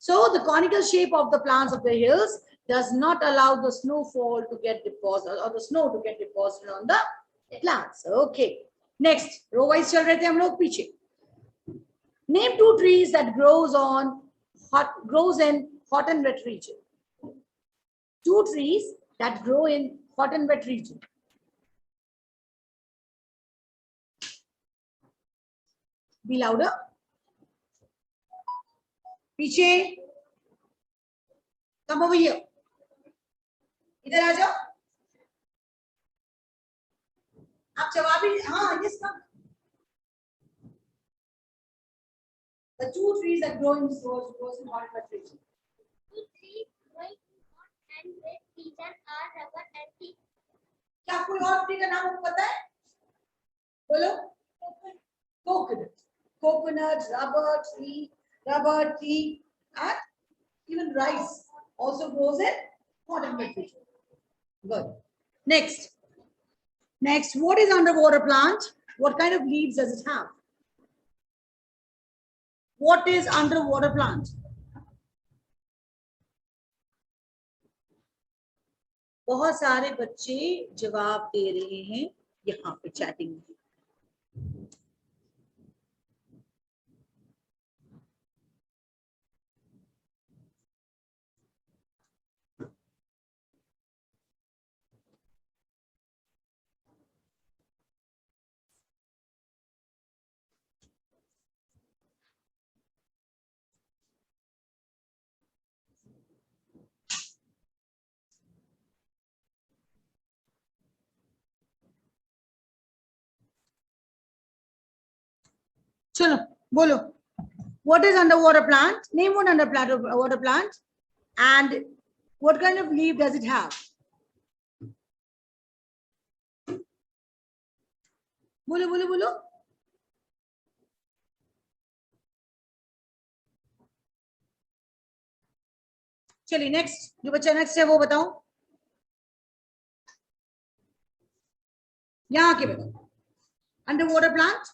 So the conical shape of the plants of the hills does not allow the snowfall to get deposited or the snow to get deposited on the plants. Okay. Next, row wise चल रहे थे हम लोग पीछे. Name 2 trees that grows in hot and wet region. 2 trees that grow in hot and wet region. Be louder. पीछे. Come over here. इधर आ जाओ. आप जवाब ही हाँ yes come. The 2 trees that grow in hot and wet region. 2 trees growing in hot and wet region are rubber and teak. क्या कोई और tree का नाम आपको पता है? बोलो. Coconut, rubber, tea, and even rice also grows in hot and wet region. Good. Next, what is underwater plant? What kind of leaves does it have? What is underwater plant? बहुत सारे बच्चे जवाब दे रहे हैं यहाँ पे चैटिंग में. चलो बोलो. What is underwater plant? Name one underwater plant. And what kind of leaf does it have? बोलो. चलिए नेक्स्ट, जो बच्चा नेक्स्ट है वो बताओ. यहाँ के बताओ. Underwater plant.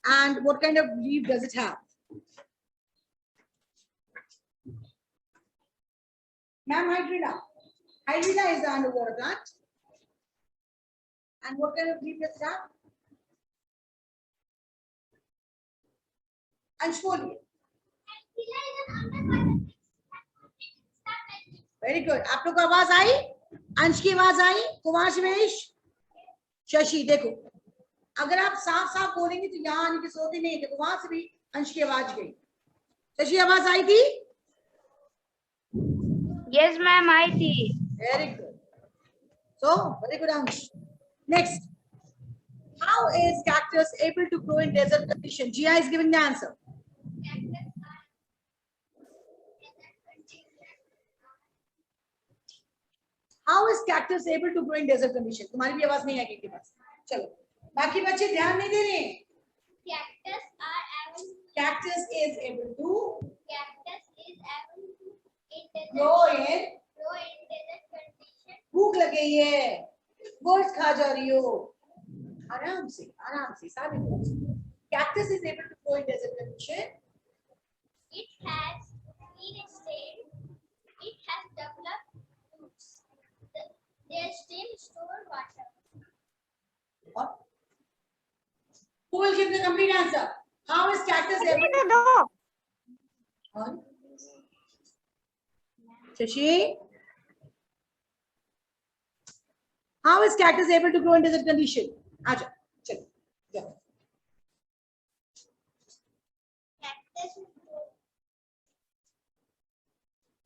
And what kind of leaf does it have? Ma'am, hydrilla. Hydrilla is the underwater plant. And what kind of leaf does it have? Ansh बोलिए. Very good. आप लोग को आवाज आई? अंश की आवाज आई? कुमार शिवेश, शशि, देखो अगर आप साफ बोलेंगे तो यहाँ आने की जरूरत ही नहीं है. देखो वहां से भी अंश की आवाज गई. शशि आवाज आई थी? Yes, ma'am, आई थी. Very good. So, very good, Ansh. Next, how is cactus able to grow in desert condition? Gia is giving the answer. How is cactus able to grow in desert condition? तुम्हारी भी आवाज नहीं आएगी के पास. चलो, बाकी बच्चे ध्यान नहीं दे रहे. Cactus is able to grow in desert condition. भूख लग गई है, वर्ड्स खा जा रही हो. आराम से सारे. Cactus is able to grow in desert condition. It has green stem. It has developed roots. Their stem store water. What? Who will give the complete answer? How is cactus able to? Shashi? How is cactus able to grow in desert condition? Acha, chalo. Go.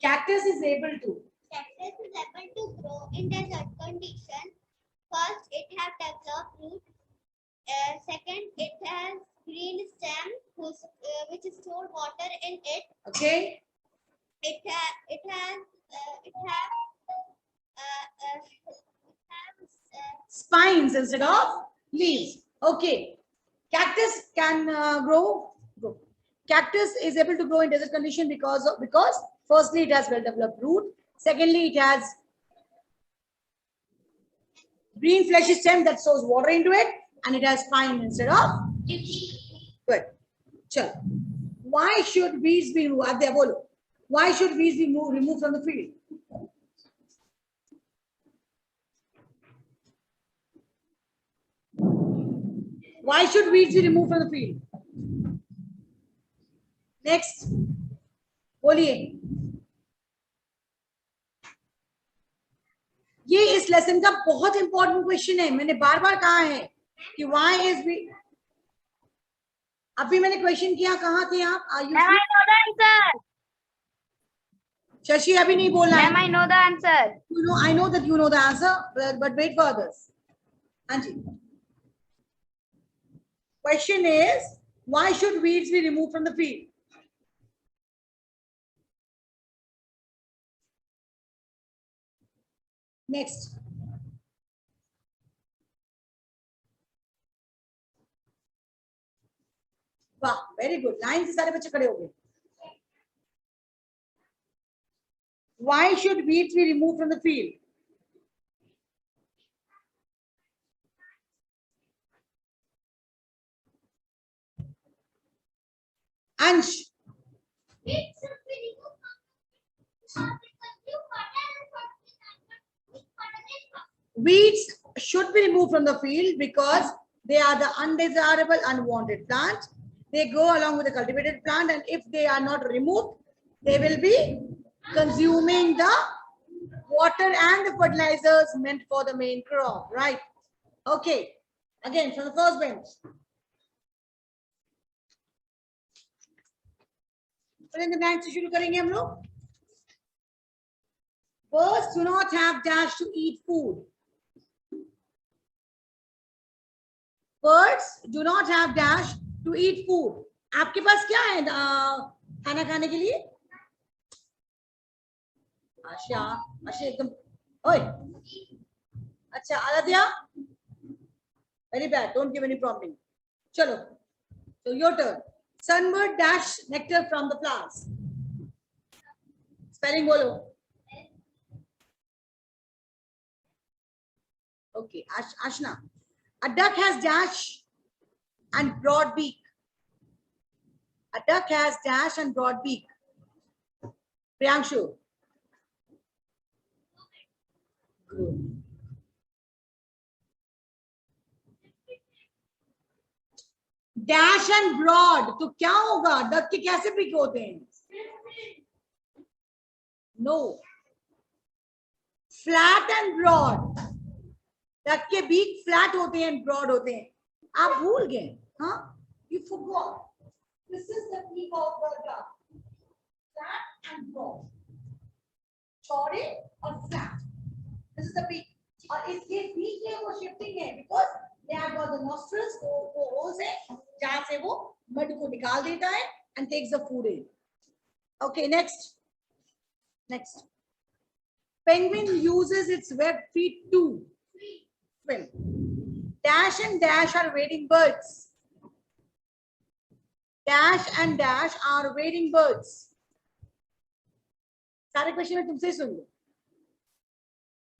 Cactus is able to grow in desert condition. First, it has developed root. Second, it has green stem which store water in it. Okay. It has spines instead of leaves. Okay. Cactus can grow. Cactus is able to grow in desert condition because firstly it has well developed root. Secondly, it has green fleshy stem that stores water into it, and it has spine instead of. Good. Chalo. Why should bees be removed? Bolo. Why should weeds be removed from the field? Why should weeds be removed from the field? Next, बोलिए. ये इस lesson का बहुत important question है. मैंने बार बार कहा है कि why is we. अभी मैंने क्वेश्चन किया, कहाँ थे आप? Ma'am, I know the answer. Shashi अभी नहीं बोलना है. Ma'am, I know the answer. You know, I know that you know the answer, but wait for others. Anji. Question is, why should weeds be removed from the field? Next. वाह, very good. Line से सारे बच्चे खड़े हो गए. Why should weeds be removed from the field? Ansh. Weeds should be removed from the field because they are the undesirable, unwanted plant. They go along with the cultivated plant, and if they are not removed, they will be consuming the water and the fertilizers meant for the main crop, right? Okay, again from the first bench. फिर in the से शुरू करेंगे हम लोग. Birds do not have dash to eat food. Birds do not have dash to eat food. आपके पास क्या है खाना खाने के लिए? आशा, आशा एकदम, ओए, अच्छा Aaradhya, very bad, don't give any prompting. चलो, so your turn. Sunbird dash nectar from the flowers. Spelling बोलो. Okay, Ashna. A duck has dash and broad beak. A duck has dash and broad beak. Priyanshu. Dash and broad. तो क्या होगा? Duck के कैसे beak होते हैं? No. Flat and broad. Duck के beak flat होते हैं, ब्रॉड होते हैं. आप भूल गए? हाँ? You forgot. This is the beak of the duck. Flat and broad. चौड़े और flat. This is the beak. और इसके बीक है वो शिफ्टिंग है because they have got the nostrils, वो holes है जहाँ से वो मड को निकाल देता है and takes the food in. Okay, next. Next. Penguin uses its webbed feet to swim. Dash and dash are wading birds. Dash and dash are wading birds. सारे क्वेश्चन मैं तुमसे सुन लूं.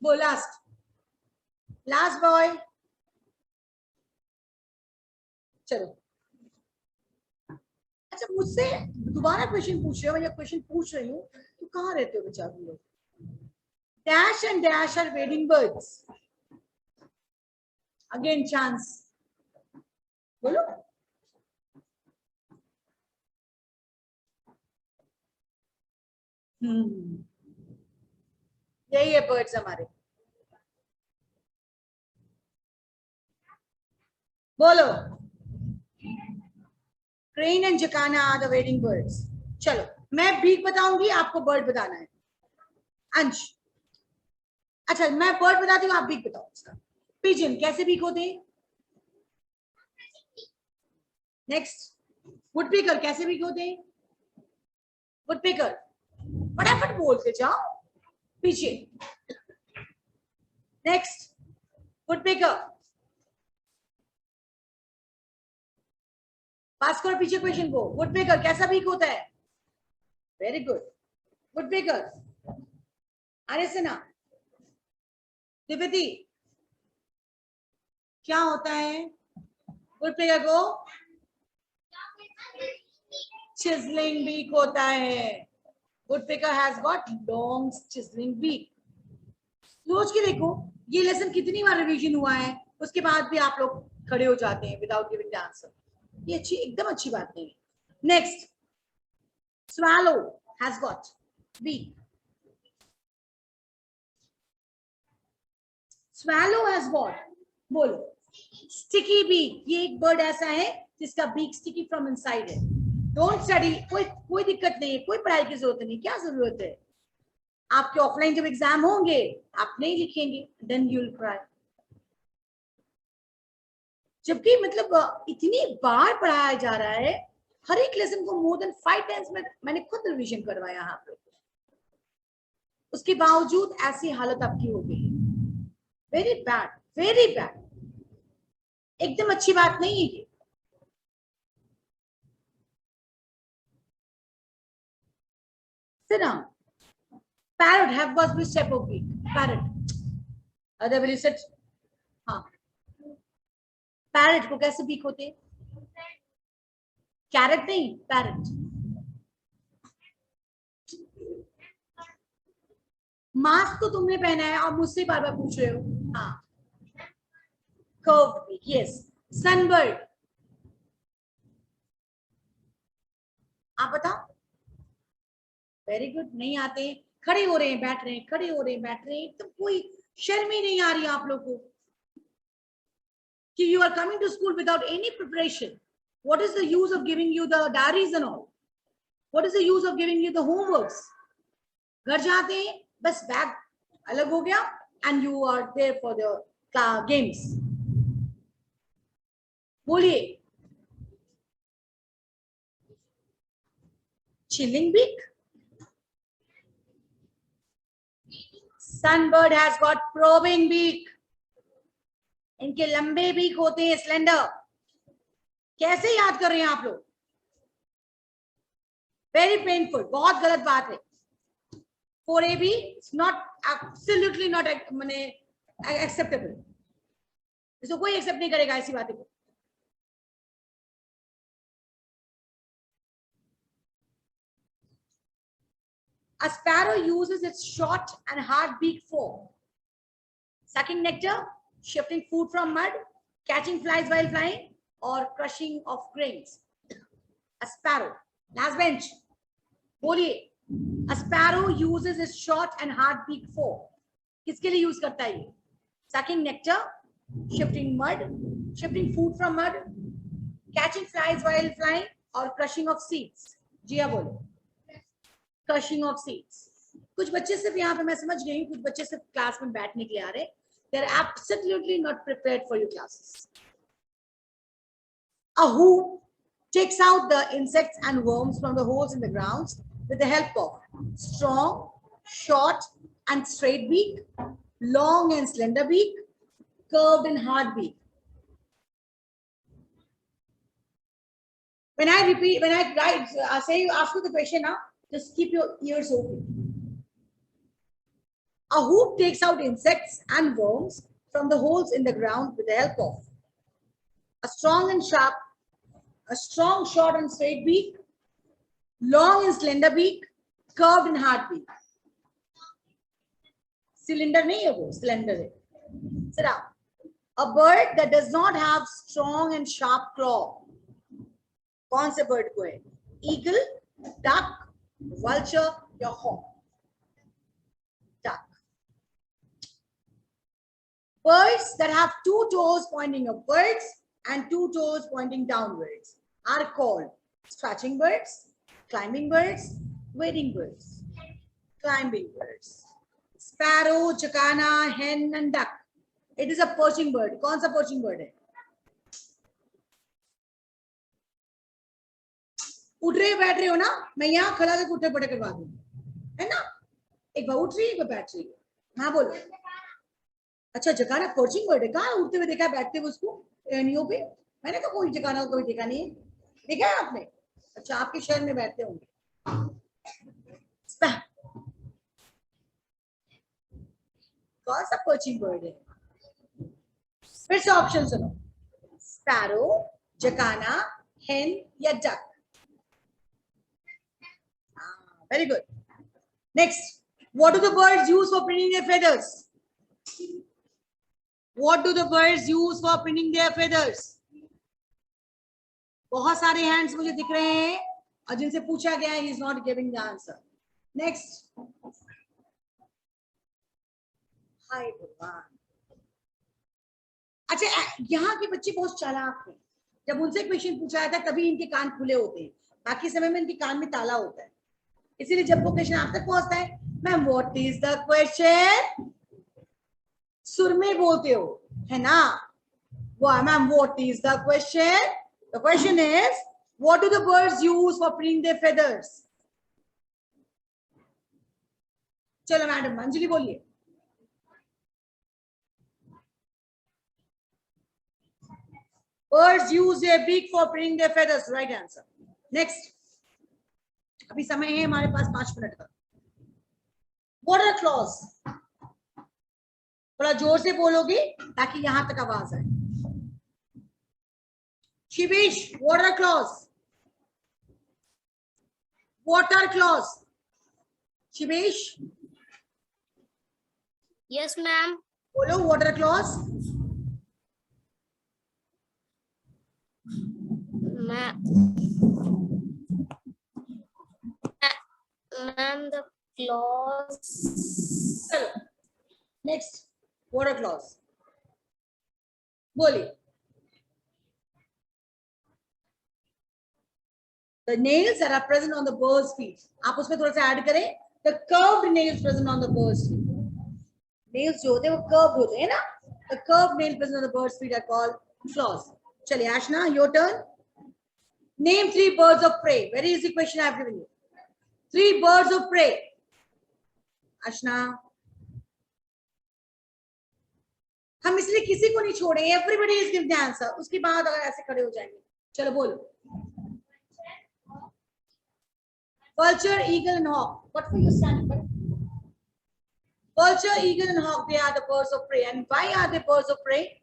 वो last boy. चलो. अच्छा मुझसे दोबारा क्वेश्चन पूछ रहे हो या क्वेश्चन पूछ रही हूँ तो कहाँ रहते हो बेचारे लोग? Dash and dash are wading birds. Again chance. बोलो. यही है birds हमारे. बोलो. Crane and jacana are the wading birds. चलो मैं बीक बताऊंगी, आपको बर्ड बताना है. अंश. अच्छा मैं बर्ड बताती हूँ, आप बीक बताओ उसका. पिजन कैसे बीक होते हैं? नेक्स्ट. वुडपीकर कैसे बीक होते हैं? वुडपीकर फटाफट बोलते जाओ पीछे. नेक्स्ट. वुडपीकर पास करो पीछे क्वेश्चन को. वुडपीकर कैसा बीक होता है? Very good. वुडपीकर. अरे सिन्हा. तिब्बती क्या होता है वुडपीकर को? चिजलिंग बीक होता है. woodpecker has got long chiseling beak. सोच के देखो ये लेसन कितनी बार रिवीजन हुआ है, उसके बाद भी आप लोग खड़े हो जाते हैं विदाउट गिविंग द आंसर. ये अच्छी एकदम अच्छी बात नहीं है. Next, swallow has got beak. swallow has got, बोलो, sticky beak. ये एक बर्ड ऐसा है जिसका बीक स्टिकी फ्रॉम इनसाइड है. डोंट स्टडी, कोई दिक्कत नहीं है, कोई पढ़ाई की जरूरत नहीं. क्या जरूरत है, आपके ऑफलाइन जब एग्जाम होंगे आप नहीं लिखेंगे, देन यू विल क्राई. जबकि मतलब इतनी बार पढ़ाया जा रहा है, हर एक लेसन को मोर देन 5 टाइम्स में मैंने खुद रिवीजन करवाया यहाँ पे, उसके बावजूद ऐसी हालत आपकी हो गई. Very bad, very bad. एकदम अच्छी बात नहीं है ये. Sit down. Parrot have got which type of beak? Parrot. Other will you sit? हाँ. Parrot को कैसे बीक होते हैं? Carrot नहीं, parrot. मास्क तो तुमने पहना है और मुझसे बार बार पूछ रहे हो. हाँ. Curved beak, yes. Sunbird. आप बताओ. Very good. नहीं आते, खड़े हो रहे हैं, बैठ रहे हैं, खड़े हो रहे हैं, बैठ रहे हैं, तो कोई शर्म ही नहीं आ रही आप लोगों को कि you are coming to school without any preparation. What is the use of giving you the diaries and all? What is the use of giving you the homeworks? घर जाते हैं, बस बैग अलग हो गया and you are there for the games. बोलिए. Chilling beak. Sunbird has got probing beak. इनके लंबे बीक होते हैं, स्लेंडर. कैसे याद कर रहे हैं आप लोग? वेरी पेनफुल, बहुत गलत बात है. 4AB नॉट, एब्सोल्युटली नॉट माने एक्सेप्टेबल. इसको कोई एक्सेप्ट नहीं करेगा ऐसी बातें को. A sparrow uses its short and hard beak for sucking nectar, shifting food from mud, catching flies while flying, or crushing of grains. A sparrow. Last bench. बोलिए. A sparrow uses its short and hard beak for. किसके लिए use करता है ये? Sucking nectar, shifting mud, shifting food from mud, catching flies while flying, or crushing of seeds. जिया बोलो. Crushing of seeds. कुछ बच्चे सिर्फ यहाँ पे मैं समझ गई हूँ, कुछ बच्चे सिर्फ क्लास में बैठने के लिए आ रहे. They are absolutely not prepared for your classes. A hoop takes out the insects and worms from the holes in the ground with the help of strong, short and straight beak, long and slender beak, curved and hard beak. When I write, I say, ask you the question now, just keep your ears open. A hoop takes out insects and worms from the holes in the ground with the help of a strong and sharp, a strong, short and straight beak, long and slender beak, curved and hard beak. Cylinder नहीं है वो, slender है. Sit down. A bird that does not have strong and sharp claw. कौन से bird को है? Eagle, duck, vulture या hawk? Duck. Birds that have 2 toes pointing upwards and 2 toes pointing downwards are called scratching birds, climbing birds, wading birds. Climbing birds. Sparrow, jacana, hen and duck. It is a perching bird. कौन सा perching bird है? उठ रहे बैठ रहे हो ना, मैं यहाँ खड़ा करके उठे पड़े करवा दूँ, है ना? एक बार उठ रही है, एक बार बैठ रही है. हाँ बोलो. अच्छा, जकाना पर्चिंग बर्ड है. कहाँ उठते हुए देखा है, बैठते हुए उसको एनियो पे? मैंने तो कोई जकाना कोई देखा नहीं है. देखा है आपने? अच्छा, आपके शहर में बैठते होंगे. कौन सा पर्चिंग बर्ड है? फिर से ऑप्शन सुनो. स्पैरो, जकाना, हेन या duck. Very good. Next, what do the birds use for preening their feathers? What do the birds use for preening their feathers? बहुत सारे hands मुझे दिख रहे हैं और जिनसे पूछा गया है, he is not giving the answer. Next. हाय भगवान. अच्छा, यहाँ के बच्चे बहुत चालाक हैं. जब उनसे क्वेश्चन पूछा जाता है तभी इनके कान खुले होते हैं, बाकी समय में इनके कान में ताला होता है. इसीलिए जब वो क्वेश्चन आप तक पहुंचता है, ma'am what is the question, सुर में बोलते हो, है ना? वो ma'am what is the question? The question is, what do the birds use for preening their feathers? चलो मैडम अंजलि बोलिए. Birds use their beak for preening their feathers. Right answer. Next. अभी समय है हमारे पास 5 मिनट का. What are claws? थोड़ा जोर से बोलोगे ताकि यहां तक आवाज आए. Shivish, what are claws? What are claws? Shivish? Yes, ma'am. बोलो, what are claws? Ma'am, the claws. चलो. Next, what are claws? बोलिए. The nails that are present on the bird's feet. आप उसमें थोड़ा सा ऐड करें. The curved nails present on the bird's feet. Nails जो होते हैं वो curved होते हैं ना. The curved nails present on the bird's feet are called claws. चलिए Ashna, your turn. Name 3 birds of prey. Very easy question I have given you. 3 birds of prey. Ashna. हम इसलिए किसी को नहीं छोड़ेंगे. Everybody is giving the answer. उसके बाद अगर ऐसे खड़े हो जाएंगे. चलो बोलो. Vulture, eagle, and hawk. What were you standing? Vulture, eagle, and hawk. They are the birds of prey. And why are they birds of prey?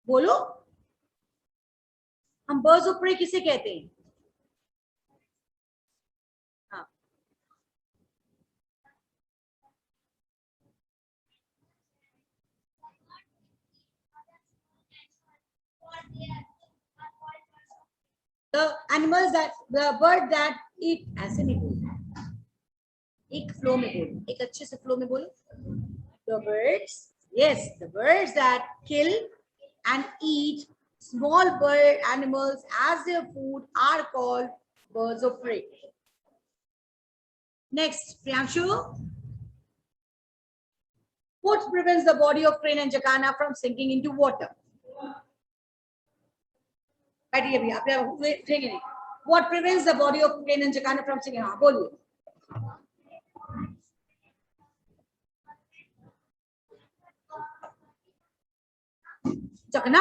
बोलो. हम birds of prey किसे कहते हैं? हाँ. The animals that, the bird that eat, ऐसे नहीं बोलना. एक फ्लो में बोलो. एक अच्छे से फ्लो में बोलो. The birds, yes, the birds that kill and eat small bird animals as their food are called birds of prey. Next, Priyanshu. What prevents the body of crane and jacana from sinking into water? बैठिए भैया, आप उठेंगे नहीं. What prevents the body of crane and jacana from sinking? हाँ बोलिए. जकना.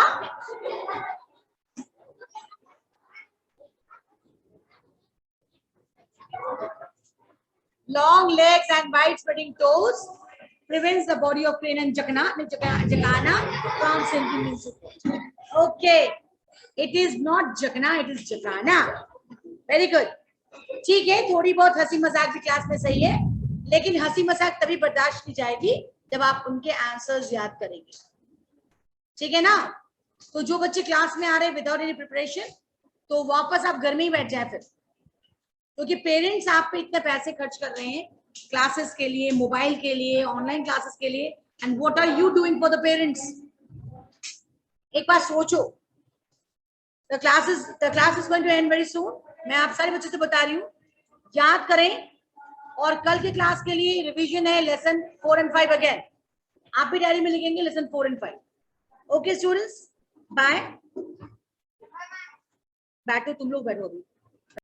Long legs and wide spreading toes prevents the body of crane and jacana from sinking into water. Okay, it is not jacana, it is jacana. Very good. ठीक है, थोड़ी बहुत हंसी मजाक भी class में सही है, लेकिन हंसी मजाक तभी बर्दाश्त की जाएगी जब आप उनके आंसर्स याद करेंगे. ठीक है ना? तो जो बच्चे क्लास में आ रहे हैं विदाउट एनी प्रिपरेशन, तो वापस आप घर में ही बैठ जाए फिर, क्योंकि पेरेंट्स आप पे इतने पैसे खर्च कर रहे हैं क्लासेस के लिए, मोबाइल के लिए, ऑनलाइन क्लासेस के लिए, and what are you doing for the parents? एक बार सोचो. The class is going to end very soon. मैं आप सारे बच्चों से बता रही हूँ, याद करें. और कल के क्लास के लिए रिवीजन है लेसन 4 and 5 अगेन. आप भी डायरी में लिखेंगे lesson 4 and 5. Okay students, bye. बैठो, तुम लोग बैठो अभी.